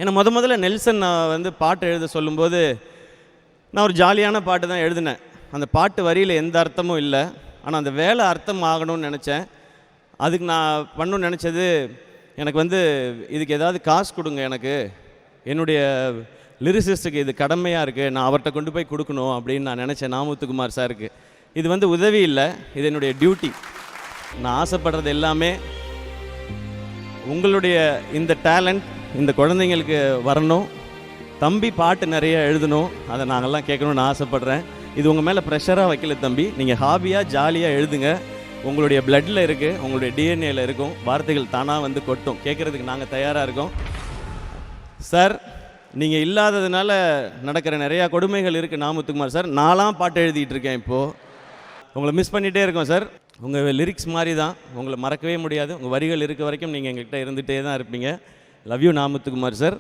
ஏன்னா முதல்ல நெல்சன் நான் வந்து பாட்டு எழுத சொல்லும்போது நான் ஒரு ஜாலியான பாட்டு தான் எழுதினேன். அந்த பாட்டு வரியில் எந்த அர்த்தமும் இல்லை. ஆனால் அந்த வேலை அர்த்தம் ஆகணும்னு நினச்சேன். அதுக்கு நான் பண்ணணும்னு நினச்சது, எனக்கு வந்து இதுக்கு ஏதாவது காசு கொடுங்க, எனக்கு என்னுடைய லிரிசிஸ்ட்டுக்கு இது கடமையாக இருக்குது, நான் அவர்கிட்ட கொண்டு போய் கொடுக்கணும் அப்படின்னு நான் நினச்சேன். நாமுத்துக்குமார் சாருக்கு இது வந்து உதவி இல்லை, இது என்னுடைய டியூட்டி. நான் ஆசைப்படுறது எல்லாமே உங்களுடைய இந்த டேலண்ட் இந்த குழந்தைங்களுக்கு வரணும். தம்பி பாட்டு நிறைய எழுதணும், அதை நாங்கள்லாம் கேட்கணும்னு ஆசைப்பட்றேன். இது உங்கள் மேலே ப்ரெஷராக வைக்கல தம்பி, நீங்கள் ஹாபியாக ஜாலியாக எழுதுங்க. உங்களுடைய பிளட்டில் இருக்குது, உங்களுடைய டிஎன்ஏல இருக்கும். வார்த்தைகள் தானாக வந்து கொட்டும். கேட்குறதுக்கு நாங்கள் தயாராக இருக்கோம். சார், நீங்கள் இல்லாததுனால நடக்கிற நிறையா கொடுமைகள் இருக்குது நாமுத்துக்குமார் சார். நான்லாம் பாட்டு எழுதிட்டு இருக்கேன் இப்போது. உங்களை மிஸ் பண்ணிகிட்டே இருக்கோம் சார். உங்கள் லிரிக்ஸ் மாதிரி தான், உங்களை மறக்கவே முடியாது. உங்கள் வரிகள் இருக்க வரைக்கும் நீங்கள் எங்கள்கிட்ட இருந்துகிட்டே தான் இருப்பீங்க. Love you Na Muthukumar sir.